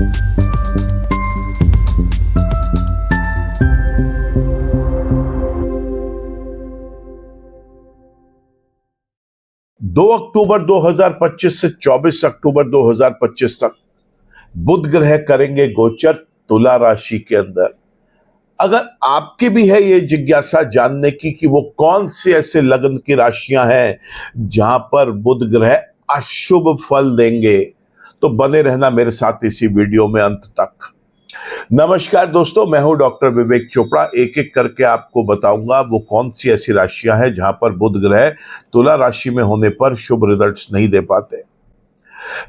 दो अक्टूबर 2025 से 24 अक्टूबर 2025 तक बुध ग्रह करेंगे गोचर तुला राशि के अंदर। अगर आपकी भी है ये जिज्ञासा जानने की कि वो कौन से ऐसे लग्न की राशियां हैं जहां पर बुध ग्रह अशुभ फल देंगे, तो बने रहना मेरे साथ इसी वीडियो में अंत तक। नमस्कार दोस्तों, मैं हूं डॉक्टर विवेक चोपड़ा। एक एक करके आपको बताऊंगा वो कौन सी ऐसी राशियां हैं जहां पर बुध ग्रह तुला राशि में होने पर शुभ रिजल्ट्स नहीं दे पाते।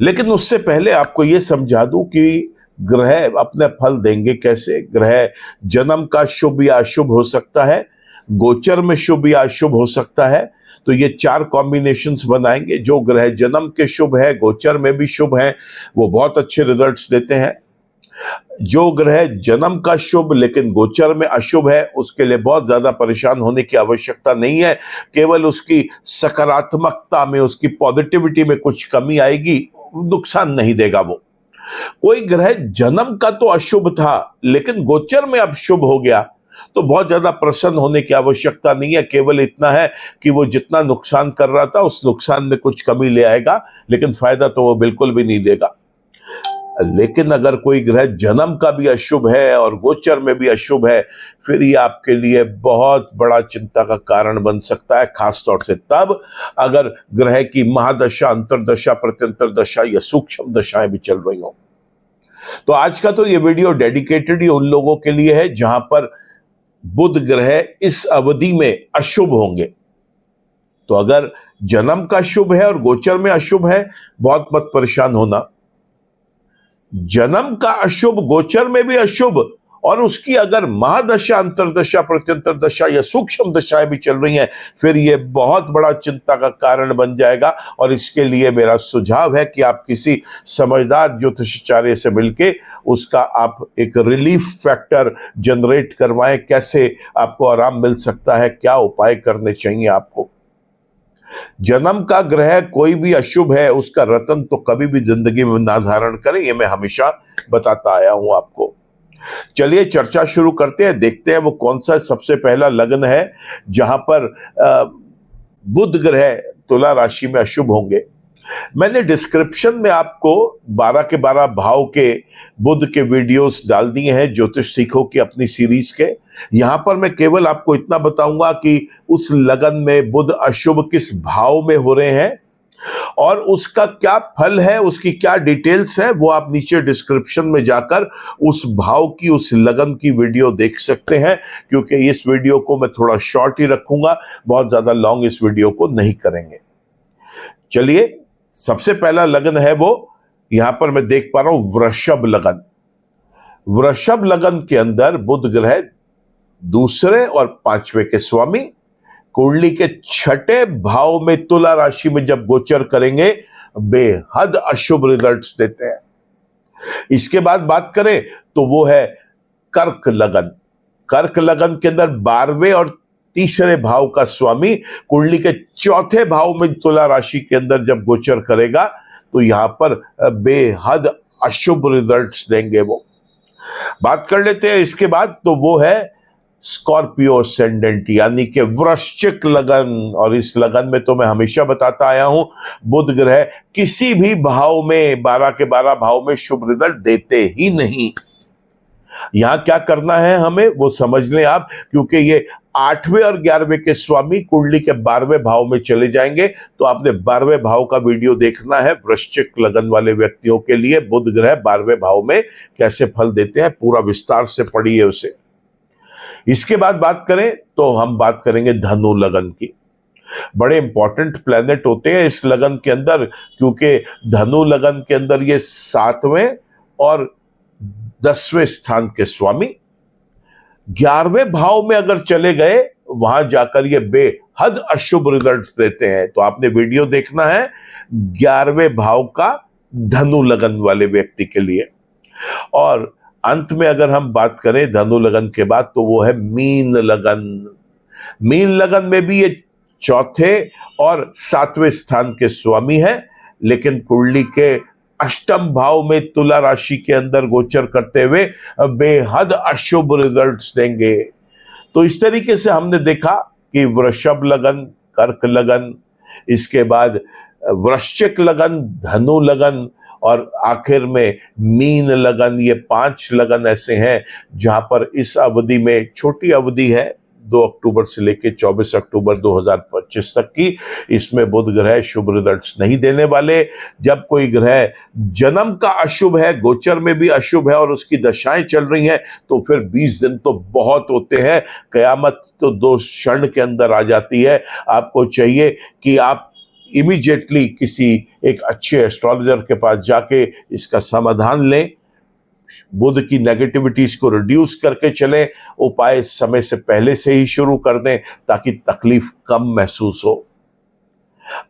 लेकिन उससे पहले आपको यह समझा दूं कि ग्रह अपने फल देंगे कैसे। ग्रह जन्म का शुभ या अशुभ हो सकता है, गोचर में शुभ या अशुभ हो सकता है। तो ये चार कॉम्बिनेशंस बनाएंगे। जो ग्रह जन्म के शुभ है, गोचर में भी शुभ है, वो बहुत अच्छे रिजल्ट्स देते हैं। जो ग्रह जन्म का शुभ लेकिन गोचर में अशुभ है, उसके लिए बहुत ज्यादा परेशान होने की आवश्यकता नहीं है। केवल उसकी सकारात्मकता में, उसकी पॉजिटिविटी में कुछ कमी आएगी, नुकसान नहीं देगा वो। कोई ग्रह जन्म का तो अशुभ था लेकिन गोचर में अब शुभ हो गया, तो बहुत ज्यादा प्रसन्न होने की आवश्यकता नहीं है। केवल इतना है कि वो जितना नुकसान कर रहा था उस नुकसान में कुछ कमी ले आएगा, लेकिन फायदा तो वो बिल्कुल भी नहीं देगा। लेकिन अगर कोई ग्रह जन्म का भी अशुभ है और गोचर में भी अशुभ है, फिर ये आपके लिए बहुत बड़ा चिंता का कारण बन सकता है। खासतौर से तब अगर ग्रह की महादशा, अंतरदशा, प्रत्यंतर दशा या सूक्ष्म दशाएं भी चल रही हो। तो आज का तो ये वीडियो डेडिकेटेड ही उन लोगों के लिए है जहां पर बुध ग्रह इस अवधि में अशुभ होंगे। तो अगर जन्म का शुभ है और गोचर में अशुभ है, बहुत मत परेशान होना। जन्म का अशुभ, गोचर में भी अशुभ, और उसकी अगर महादशा, अंतरदशा, प्रत्यंतर दशा या सूक्ष्म दशाएं भी चल रही हैं, फिर यह बहुत बड़ा चिंता का कारण बन जाएगा। और इसके लिए मेरा सुझाव है कि आप किसी समझदार ज्योतिषाचार्य से मिलके उसका आप एक रिलीफ फैक्टर जनरेट करवाएं। कैसे आपको आराम मिल सकता है, क्या उपाय करने चाहिए आपको। जन्म का ग्रह कोई भी अशुभ है, उसका रतन तो कभी भी जिंदगी में ना धारण करें, ये मैं हमेशा बताता आया हूं आपको। चलिए चर्चा शुरू करते हैं, देखते हैं वो कौन सा सबसे पहला लग्न है जहां पर बुध ग्रह तुला राशि में अशुभ होंगे। मैंने डिस्क्रिप्शन में आपको 12 के 12 भाव के बुध के वीडियोस डाल दिए हैं, ज्योतिष सीखो की अपनी सीरीज के। यहां पर मैं केवल आपको इतना बताऊंगा कि उस लगन में बुध अशुभ किस भाव में हो रहे हैं और उसका क्या फल है, उसकी क्या डिटेल्स है, वो आप नीचे डिस्क्रिप्शन में जाकर उस भाव की, उस लगन की वीडियो देख सकते हैं। क्योंकि इस वीडियो को मैं थोड़ा शॉर्ट ही रखूंगा, बहुत ज्यादा लॉन्ग इस वीडियो को नहीं करेंगे। चलिए, सबसे पहला लगन है वो, यहां पर मैं देख पा रहा हूं वृषभ लगन। वृषभ लगन के अंदर बुध ग्रह दूसरे और 5वें के स्वामी, कुंडली के 6ठे भाव में तुला राशि में जब गोचर करेंगे, बेहद अशुभ रिजल्ट्स देते हैं। इसके बाद बात करें तो वो है कर्क लगन। कर्क लगन के अंदर 12वें और 3रे भाव का स्वामी कुंडली के 4थे भाव में तुला राशि के अंदर जब गोचर करेगा, तो यहां पर बेहद अशुभ रिजल्ट्स देंगे वो। बात कर लेते हैं इसके बाद, तो वो है स्कॉर्पियो असेंडेंट यानी कि वृश्चिक लगन। और इस लगन में तो मैं हमेशा बताता आया हूं, बुध ग्रह किसी भी भाव में, 12 के 12 भाव में शुभ रिजल्ट देते ही नहीं। यहां क्या करना है हमें वो समझ लें आप, क्योंकि ये 8वें और 11वें के स्वामी कुंडली के 12वें भाव में चले जाएंगे। तो आपने 12वें भाव का वीडियो देखना है। वृश्चिक लगन वाले व्यक्तियों के लिए बुध ग्रह 12वें भाव में कैसे फल देते हैं, पूरा विस्तार से पढ़िए उसे। इसके बाद बात करें तो हम बात करेंगे धनु लगन की। बड़े इंपॉर्टेंट प्लैनेट होते हैं इस लगन के अंदर, क्योंकि धनु लगन के अंदर ये 7वें और 10वें स्थान के स्वामी 11वें भाव में अगर चले गए, वहां जाकर ये बेहद अशुभ रिजल्ट देते हैं। तो आपने वीडियो देखना है 11वें भाव का धनु लगन वाले व्यक्ति के लिए। और अंत में अगर हम बात करें धनु लगन के बाद, तो वो है मीन लगन। मीन लगन में भी ये 4थे और 7वें स्थान के स्वामी है, लेकिन कुंडली के अष्टम भाव में तुला राशि के अंदर गोचर करते हुए बेहद अशुभ रिजल्ट्स देंगे। तो इस तरीके से हमने देखा कि वृषभ लगन, कर्क लगन, इसके बाद वृश्चिक लगन, धनु लगन और आखिर में मीन लगन, ये 5 लगन ऐसे हैं जहां पर इस अवधि में, छोटी अवधि है 2 अक्टूबर से लेकर 24 अक्टूबर 2025 तक की, इसमें बुध ग्रह शुभ रिजल्ट्स नहीं देने वाले। जब कोई ग्रह जन्म का अशुभ है, गोचर में भी अशुभ है और उसकी दशाएं चल रही हैं, तो फिर 20 दिन तो बहुत होते हैं। कयामत तो 2 क्षण के अंदर आ जाती है। आपको चाहिए कि आप इमीडिएटली किसी एक अच्छे एस्ट्रोलॉजर के पास जाके इसका समाधान लें, बुध की नेगेटिविटीज को रिड्यूस करके चलें, उपाय समय से पहले से ही शुरू कर दें ताकि तकलीफ कम महसूस हो।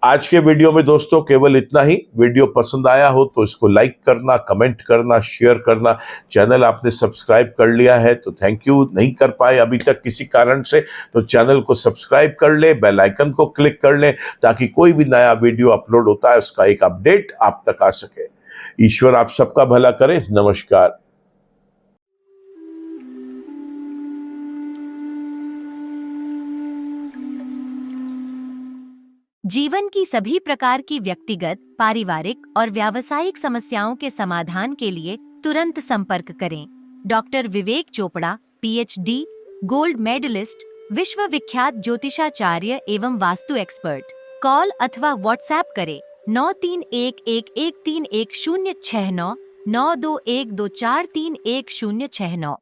आज के वीडियो में दोस्तों केवल इतना ही। वीडियो पसंद आया हो तो इसको लाइक करना, कमेंट करना, शेयर करना। चैनल आपने सब्सक्राइब कर लिया है तो थैंक यू, नहीं कर पाए अभी तक किसी कारण से तो चैनल को सब्सक्राइब कर ले, बेल आइकन को क्लिक कर ले ताकि कोई भी नया वीडियो अपलोड होता है उसका एक अपडेट आप तक आ सके। ईश्वर आप सबका भला करे। नमस्कार। जीवन की सभी प्रकार की व्यक्तिगत, पारिवारिक और व्यावसायिक समस्याओं के समाधान के लिए तुरंत संपर्क करें। डॉक्टर विवेक चोपड़ा, पीएचडी, गोल्ड मेडलिस्ट, विश्व विख्यात ज्योतिषाचार्य एवं वास्तु एक्सपर्ट। कॉल अथवा व्हाट्सएप करें 9311131069 9212431069।